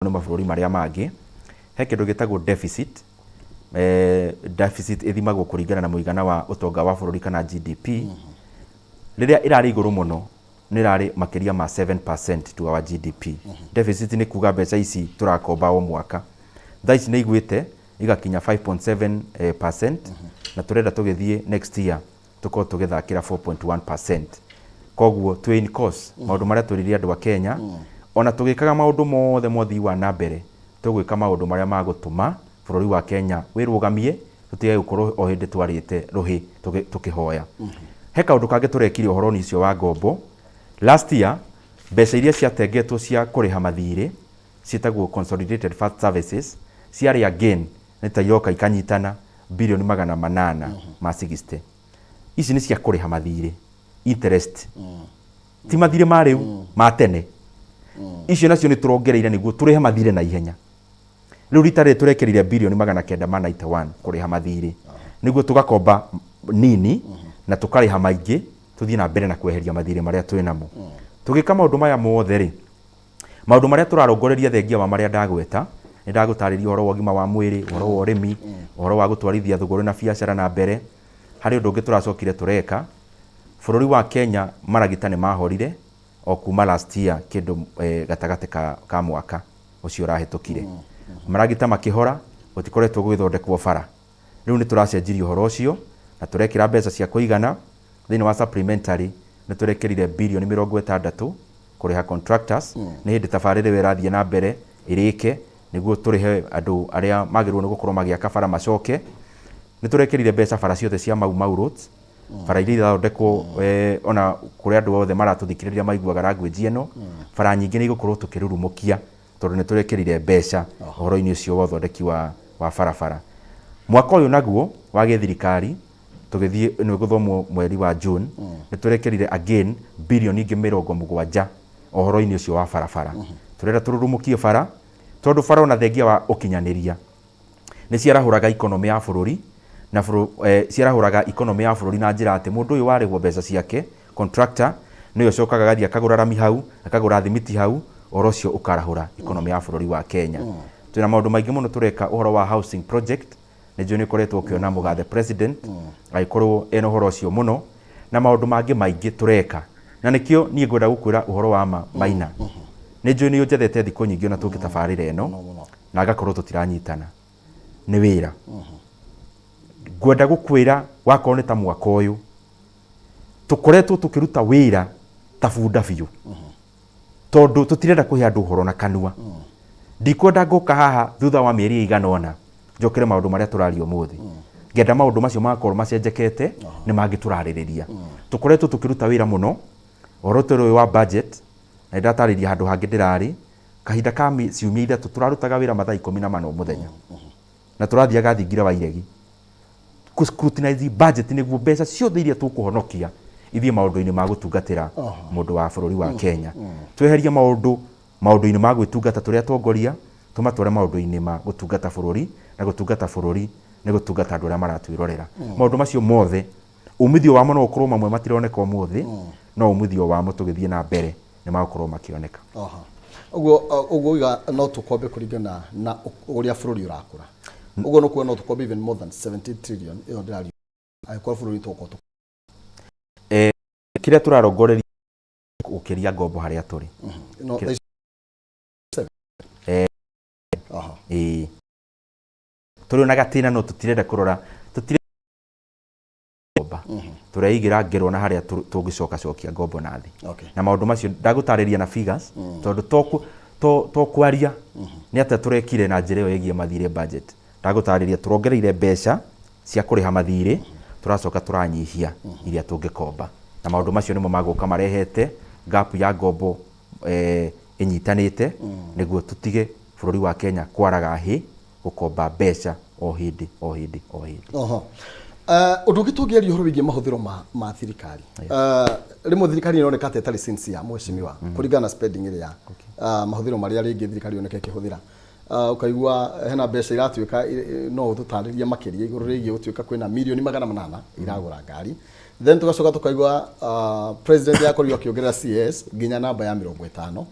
no mabũrũri marĩa mangĩ he kĩndũ gĩtagwo deficit. Deficit ithimagwo kũringana na mũigana wa ũtonga wa bũrũri kana GDP. Rĩrĩa irarĩ igũrũ mũno nĩ rarĩ makĩria ma 7% to our GDP. Deficit nĩ kuga mbeca ici tũrakomba o mwaka. Thaa ici nĩ igwĩte igakinya 5.7%, na tũrenda tũgĩthiĩ next year tũkorwo tũgĩthakĩra 4.1%. Koguo twĩ in course maũndũ marĩa tũririe andũ a Kenya, ona tũgĩkaga maũndũ mothe mothii wa na mbere, tũgwĩka maũndũ marĩa magũtũma bũrũri wa Kenya wĩrũgamie, tũtige gũkorwo o hĩndĩ twarĩte rũhĩ tũkĩhoya. He kaũndũ kangĩ tũrekire ũhoro ũcio wa ngombo. Last year mbeca iria ciatengetwo cia kũrĩha mathirĩ ciĩtagwo consolidated fund services ciarĩ again nĩ ta iroka ikanyitana bilioni 800 ma 60. Ici nĩ cia kũrĩha mathirĩ, interest. Ti mathirĩ ma rĩu ma tene. Icio nacio nĩ tũrongereire nĩguo tũrĩhe mathirĩ na ihenya. Rĩu rita rĩrĩ tũrekerire bilioni 991 kũrĩha mathirĩ nĩguo tũgakomba nini na tũkarĩha maingĩ tũthiĩ na mbere na kweheria mathirĩ marĩa twĩ namo. Tũgĩka maũndũ maya mothe rĩ, maũndũ marĩa tũrarongoreria thengia wa marĩa ndagweta, nĩ ndagũtarĩria ũhoro wa ũgima wa mwĩrĩ, ũhoro wa ũrĩmi, ũhoro wa gũtwarithia thũgũrĩ na biacara na mbere. Harĩ ũndũ ũngĩ tũracokire tũreka, bũrũri wa Kenya maragita nĩ mahorire o kuma last year kĩndũ gatagatĩ ka mwaka ũcio ũrahĩtũkire. Maragita makĩhora gũtikoretwo gũgĩthondekwo bara. Rĩu nĩ tũracenjirie ũhoro ũcio na tũrekĩra mbeca cia kũigana thĩinĩ wa supplementary. Nĩ tũrekerire bilioni 60 kũrĩha contractors. Nĩ hĩndĩ tabarĩre ĩrathiĩ na mbere ĩrĩke nĩguo tũrĩhe andũ arĩa magĩrĩirwo nĩ gũkorwo magĩaka bara macoke. Nĩ tũrekerire mbeca bara ciothe cia Mau roads, bara iria irathondekwo ona kũrĩ andũ othe maratũthikĩrĩria maiguaga language ĩno. Bara nyingĩ nĩ igũkorwo tũkĩrurumũkia tondũ nĩ tũrekerire mbeca ũhoro-inĩ ũcio wa ũthondeki wa barabara. Mwaka ũyũ naguo wa gĩthirikari tũgĩthiĩ nĩ gũthomwo mweri wa June, nĩ tũrekerire again bilioni ingĩ 70 ũhoro-inĩ ũcio wa barabara. Tũrenda tũrurumũkie bara tondũ bara ona thengia wa ũkinyanĩria nĩ ciarahũraga economy ya bũrũri na ciarahũraga economy ya bũrũri na njĩra atĩ mũndũ ũyũ warĩhwo mbeca ciake contractor nĩwe ũcokaga agathiĩ akagũra rami hau, akagũra thimiti hau, ũhoro ũcio ũkarahũra economy ya bũrũri wa Kenya. Twĩna maũndũ maingĩ mũno tũreka ũhoro wa housing project. Nĩ njũĩ nĩ ũkoretwo ũkĩona mũgathe president agĩkorwo ena ũhoro ũcio mũno na maũndũ mangĩ maingĩ tũreka, na nĩkĩo niĩ ngwenda gũkwĩra ũhoro wa Maina. Nĩ njũĩ nĩ ũnjethete thikũ nyingĩ ona tũngĩtabarĩra ĩno na agakorwo tũtiranyitana nĩ wĩra. Ngwenda gũkwĩra wakorwo nĩ ta mwaka ũyũ tũkoretwo tũkĩruta wĩra ta bunda biũ, tondũ tũtirenda kũhe andũ ũhoro na kanua. Ndikwenda ngũka haha thutha wa mĩeri ĩigana ũna njokere maũndũ marĩa tũraria ũmũthĩ. Ngenda maũndũ macio magakorwo macenjekete nĩ mangĩ tũrarĩrĩria. Tũkoretwo tũkĩruta wĩra mũno ũhoro ũyũ wa budget, na ndatarĩria handũ hangĩ ndĩrarĩ kahinda ka ciumia ithatũ tũrarutaga wĩra mathaa 14 mũthenya na tũrathiaga thingira wa iregi scrutinize budget nĩguo mbeca ciothe iria tũkũhonokia ithiĩ maũndũ-inĩ ma gũtungatĩra mũndũ wa bũrũri wa Kenya. Tweherie maũndũ-inĩ ma gwĩtungata tũrĩa tongoria, tũmatware maũndũ-inĩ ma gũtungata bũrũri, na gũtungata bũrũri nĩ gũtungata andũ arĩa maratwĩrorera. Maũndũ macio mothe umithio wamo no ũkorwo mamwe matironeka ũmũthĩ, no umithio wamo tũgĩthiĩ na mbere nĩ magũkorwo makĩoneka. Ũguo iga no tũkombe kũringana na ũrĩa bũrũri ũrakũra. Ũguo no kuona no tũkombe even more than 70 trillion ĩyo ndĩrari agĩkorwo bũrũri tũkotũ. Kĩrĩa tũrarongoreria ũkĩria ngombo harĩa tũrĩ. Tũrĩ na gatina no tũtirenda kũrora ngomba. Tũreigira ngero na harĩa tũngĩcokia ngombo na thĩ. Na maũndũ macio ndagũtarĩria na figures tondũ to kwaria nĩ atĩ tũrekire na njĩra ĩyo ĩgiĩ mathirĩ budget. Ndagũtarĩria tũrongereire mbeca cia kũrĩha mathirĩ, tũracoka tũranyihia iria tũngĩkomba. Na maũndũ macio nĩmo magũka marehete gap ya ngombo ĩnyitanĩte nĩguo tũtige bũrũri wa Kenya kwaraga hĩ gũkomba mbeca o hĩndĩ. Ũndũ ũngĩ tũngĩaria ũhoro wĩgiĩ mahũthĩro ma thirikari. Rĩmwe thirikari ĩroneka ta ĩtarĩ sincere mheshimiwa kũringana na spending ĩrĩa mahũthĩro marĩa rĩngĩ thirikari yoneka ĩkĩhũthĩra. ukaigua hena mbeca iratuika no ututariria makiria iguru rigi gutuika kwina milioni 800 iragura ngari. Then tugacoka tukaigua president yakorirwo akiongerera CS nginya namba ya 50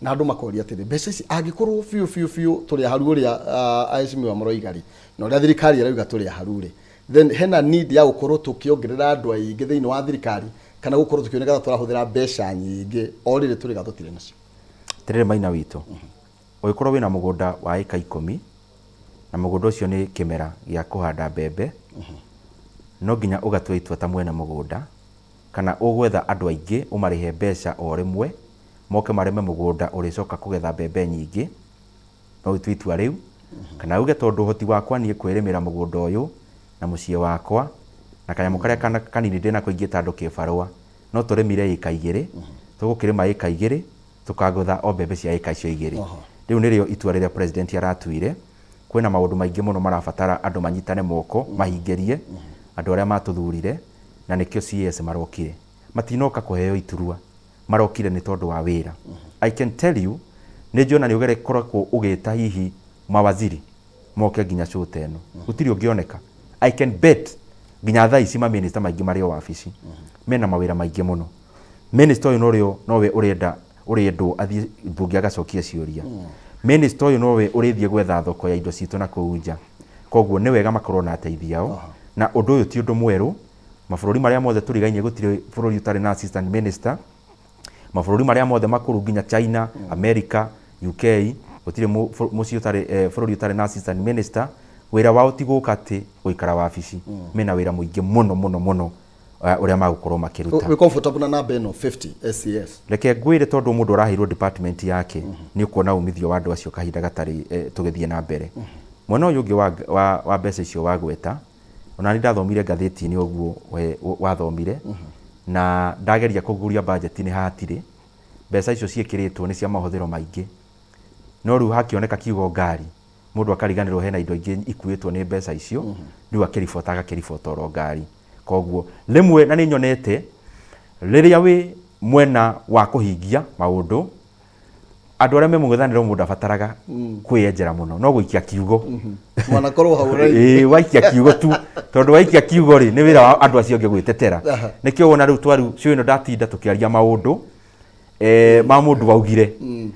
na andu makoria atiri mbeca ici angikorwo fiu turi haru uria Aheshimiwa Muroigari na uria thirikari irauga turi haru ri, then hena need ya gukorwo tukiongerera andu aingi thiini wa thirikari kana gukorwo tukioneka turahuthira mbeca nyingi o riri turi gatutire nacio. Tirire Maina witu ugikorwo wina mugunda wa eka 10 na mugunda ucio ni kimera gia kuhanda mbembe, no nginya ugatua itua ta mwena mugunda kana ugwetha andu aingi umarihe mbeca o rimwe moke mareme mugunda uricoka kugetha mbembe nyingi, no uitue itua riu kana uge tondu hoti wakwa nie kwirimira mugunda uyu na mucie wakwa na kanyamo karia kanini ndina kuingita andu kibarua no turimire eka 2 tugukirima eka 2 tukagutha o mbembe cia eka icio 2. Riu nirio itua riria president aratuire. Kwina maundu maingi muno marabatara andu manyitane moko mahingerie andu aria matuthurire na nikio CS marokire, matinoka kuheo iturua, marokire ni tondu wa wira. I can tell you ni njona ni ugere korako ugita hihi mawaziri moke nginya shote eno gutiri ungioneka. I can bet nginya thaa ici ma minister maingi mari o wabici mena mawira maingi muno. Minister uyu norio nowe uriendo athie bunge agacokia ciuria. Minister uyu nowe urithie gwetha thoko ya indo citu na kuunja, koguo ni wega makorwo na ateithiao na undu uyu ti undu mweru. Mabũrũri maria mothe turigainie gutire bũrũri utari na assistant minister. Mabũrũri maria mothe makuru nginya China, America, UK gutire muci utari bũrũri utari na assistant minister. Wira wao ti guka ati guikara wabici, mena wira muingi muno uria magukorwo makiruta. We comfortable na namba eno 50 SCS. Reke ngwire tondu mundu arahirwo department yake ni ukuona umithio wa andu acio kahinda gatari tugithie na mbere. Mwana uyu ungi wa mbeca icio wagweta ona ni ndathomire ngatheti-ini uguo wathomire na ndageria kuguria budget ni hatire mbeca icio ciekiritwo ni cia mahuthiro maingi, no riu hakioneka kiugo ngari mundu akariganirwo hena indo ingi ikuitwo ni mbeca icio riu akiribota oro ngari. Koguo rimwe na ni nyonete riria wi mwena wa kuhingia maundu andu aria memuguthanira mundu abataraga kwiyenjera muno no guikia kiugo mwana korwo haurai waikia kiugo tu tondu waikia kiugo ri ni wira wa andu acio nge gwitetera. Nikio wona riu twaru cio ino ndatinda tukiaria maundu ma mundu waugire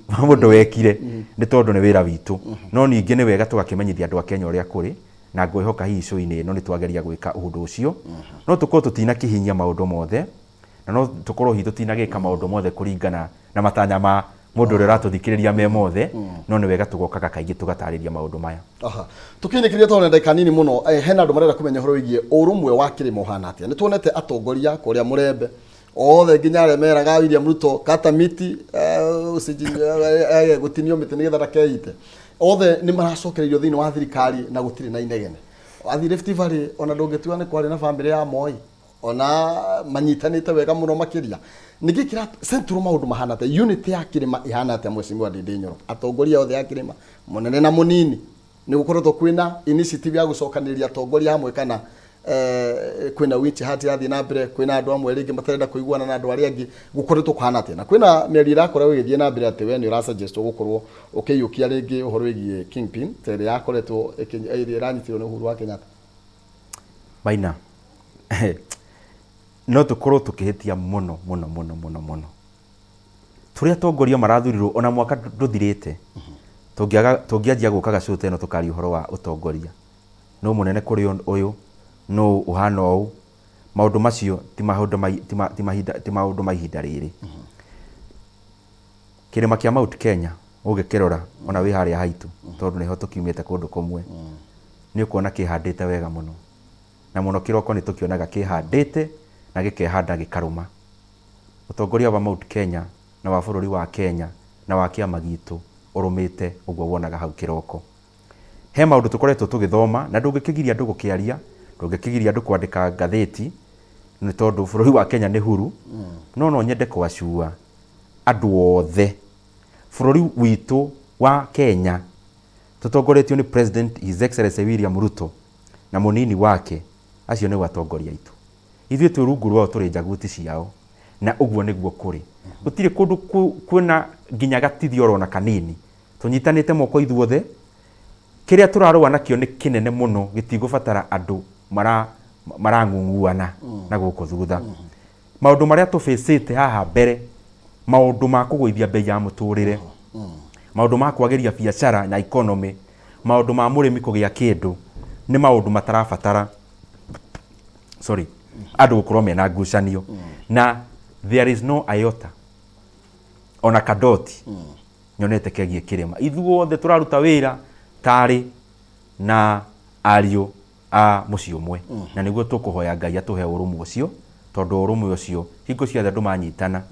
ma mundu wekire ni tondu ni wira witu, no ningi ni wega tugakimenyithia andu a Kenya uria kuri na ngwihoka hihi show-ini no ni twageria gwika undu ucio. No tukorwo tutina kihinyia maundu mothe na no tukorwo hihi tutina gika maundu mothe kuringana na matanya ma mundu uri ratuthikiriria me mothe, no ni wega tugokaga kaingi tugatariria maundu maya. Tukinikiria tone ndeka nini muno hena andu marenda kumenya horo wigie urumwe wa kirimo hana atia. Ni tuonete atongoria kuria Murembe othe nginya remeraga William Ruto kata miti gutinio miti nigetha ndakeite othe ni maracokereirio thiini wa thirikari na gutiri na inegene. Athi Rift Valley ona ndungitua ni kwari na family ya Moi ona manyitanite wega muno makiria niki kira central maundu mahana ta unity ya kirima ihana ta Mheshimiwa Ndindi Nyoro atongoria othe ya kirima munene na munini ni gukorwo kwina initiative ya gucokaniria atongoria hamwe kana kwina wichi hati yathi na mbere kwina andu amwe ringi matarenda kuiguana na andu aria angi gukoretwo kuhana atia na kwina mieri irakora wigithie na mbere ati we ni ura suggest gukorwo ukiyukia ringi uhoro wigie Kingpin tere yakoretwo iranyitirwo ni Uhuru wa Kenyatta. Maina no tukorwo tukihitia muno turia atongoria marathurirwo ona mwaka nduthirite tungianjia gukaga show ino tukari uhoro wa utongoria no munene kuri uyu no uhana ou maundu macio ti maundu mahinda riri. Kirima kia Mount Kenya ugikirora ona wi haria haitu tondu niho tukiumite kundu kumwe ni ukuona kihandite wega muno na muno kiroko ni tukionaga kihandite na gikehanda gikaruma. Utongoria wa Mount Kenya na wa bururi wa Kenya na wa kiama gitu urumite uguo wonaga hau kiroko. He maundu tukoretwo tugithoma na ndungikigiria andu gukiaria ndungikigiria andu kwandika ngatheti ni tondu bururi wa Kenya ni huru no nyende kwacua andu othe bururi witu wa Kenya tutongoretio ni President His Excellency William Ruto na munini wake acio ni watongoria itu ithuĩ twĩ rungu rwao tũrĩ njaguti ciao na ũguo nĩguo kũrĩ gũtirĩ kũndũ kwĩna nginya gatithio orona kanini tũnyitanĩte moko ithuothe kiria turarua nakio ni kinene muno gitigubatara andu marangunguana na guku thutha maundu maria tufacite haha mbere maundu ma kugoithia bei ya muturire maundu ma kwageria biacara na economy maundu ma murimi kugia kindu ni maundu matarabatara andu gukorwo mena ngucanio na there is no iota ona kadoti nyonete kegie kirima ithuothe turaruta wira tari na ario a muci umwe na niguo tukuhoya Ngai atuhe urumwe ucio tondu urumwe ucio hingo ciothe andu manyitana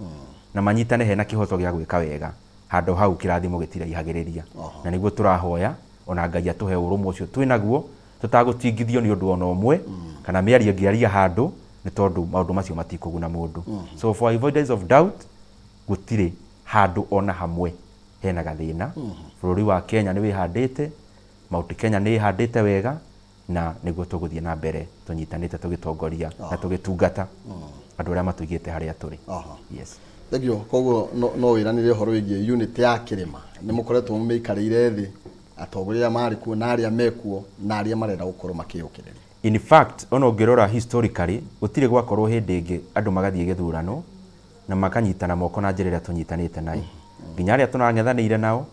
na manyitane hena kihoto gia gwika wega handu hau kirathimo gitiraihagiriria na niguo turahoya ona Ngai atuhe urumwe ucio twinaguo tutagutingithio ni undu ona umwe kana miario ngiaria handu ni tondu maundu macio matikuguna mundu so for avoidance of doubt gutire handu ona hamwe hena gathina bururi wa Kenya ni wihandite Mount Kenya ni ihandite wega na niguo tuguthie na mbere tunyitanite tugitongoria na tugitungata andu aria matugite haria turi yes thegio koguo no wiranire horo wigie unit ya kirima ni mukoretwo mumeikareire thi atongoria mari kuo na aria mekuo na aria marenda gukorwo makiyukiriria in fact ono ngirora historically gutire gwakorwo hindi ingi andu magathie githurano na makanyitana moko na njira iria tunyitanite nayo nginya aria tunang'ethaniire nao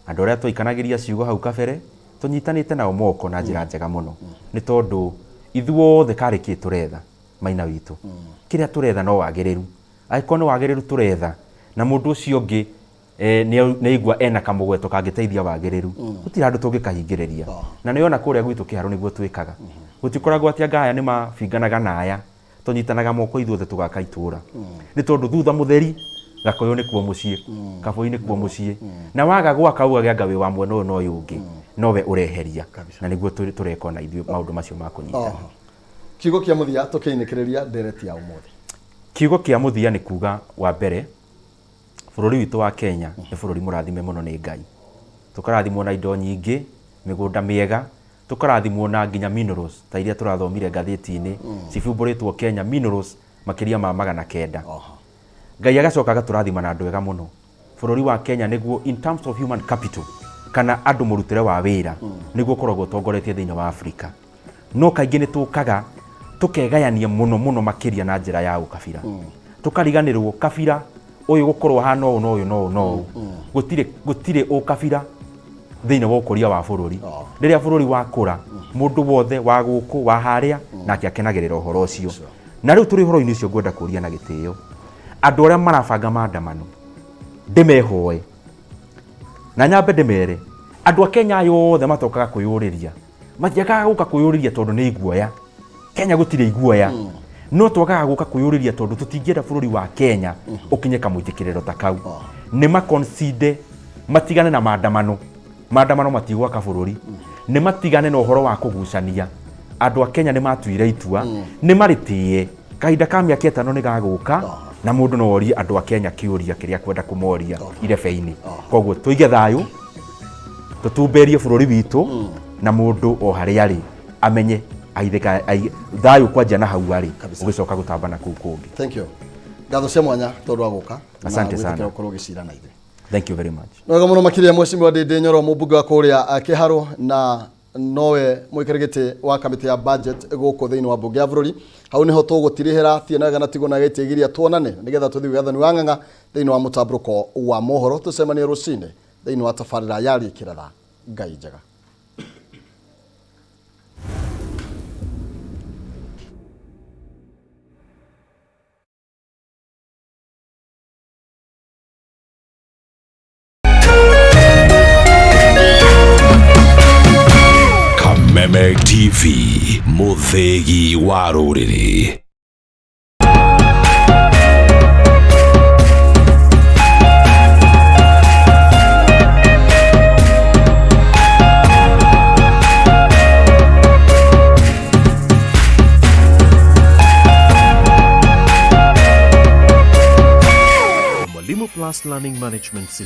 andu aria twaikanagiria ciugo hau kabere tunyitanite nao moko na njira njega muno ni tondu ithuothe kariki turetha maina witu kiria turetha no wagiriru aiko no wagiriru turetha na mundu ucio ungi ne igwa ena kamugweto kangiteithia wagiriru gutira andu tungikahingiriria na niona kuria gwitu kiharo niguo twikaga gutikoragwo atia ngaya ni mabinganaga naya tunyitanaga moko ithuothe tugaka itura ni tondu thutha mutheri gakoyo ni kuo mucie kaboi ni kuo mucie na waga gwaka uga gawe wa mwena no yungi nowe ureheria na niguo tureko na ithuĩ maundu macio ma kunyitana kiugo kia muthia tukiinikiriria ndereti ya umuthi kiugo kia muthia ni kuga wa mbere bururi witu wa Kenya ni bururi murathime muno ni Ngai tukarathimwo na indo nyingi migunda miega tukarathimwo na nginya minerals ta iria turathomire ngathiti-ini cibumburitwo Kenya minerals makiria ma 900 Ngai agacoka agaturathima na andu ega muno bururi wa Kenya niguo in terms of human capital kana andu murutire wa wira niguo koragwo tongoretie thiini wa Africa no kaingi ni tukaga tukegayania muno makiria na njira ya ukabira tukariganirwo kabira uyu gukorwo hana uyu no uyu no gutire ukabira thiini wa ukuria wa bururi riria bururi wakura mundu wothe wa guku wa haria nake akenagirira uhoro ucio na riu turi horo-ini ucio ngwenda kuria na gitio andu aria marabanga maandamano ndimehoe na nyambe ndimere andu a Kenya yothe matokaga kuyuriria matiakaga guka kuyuriria tondu ni iguoya Kenya gutire iguoya no twakaga guka kuyuriria tondu tutingienda bururi wa Kenya ukinye kamwitikiriro ta kau ni maconcede matigane na maandamano matigwaka bururi ni matigane na uhoro wa kugucania andu a Kenya ni matuire itua ni maritie kahinda ka miaka 5 ni gaguka na mundu no orie andu a Kenya kiuria kiria kwenda kumoria irebe-ini koguo tuige thayu tutumberie bururi witu na mundu o haria ari amenye aitheka thayu kwanja na hau ari ugicoka gutamba na kuu kungi. Thank you ngatho cia mwanya tondu aguka asante sana ukorwo gicira na ithe. Thank you very much. Noga muno makiria mweshimiwa Ndindi Nyoro mubunge wa kuria Kiharo na nowe mwikirigite wa kamiti ya budget guku thiini wa bunge ya bururi hau niho tugutirihira thienaga na tigo na gitigiria tuonane nigetha tuthi gathani wa ng'ang'a thiini wa mutamburuko wa mohoro tucemanie rucine thiini wa tafarira yari kiratha Ngai njega. Meme TV muthegi wa ruriri. Mwalimu Plus Learning Management System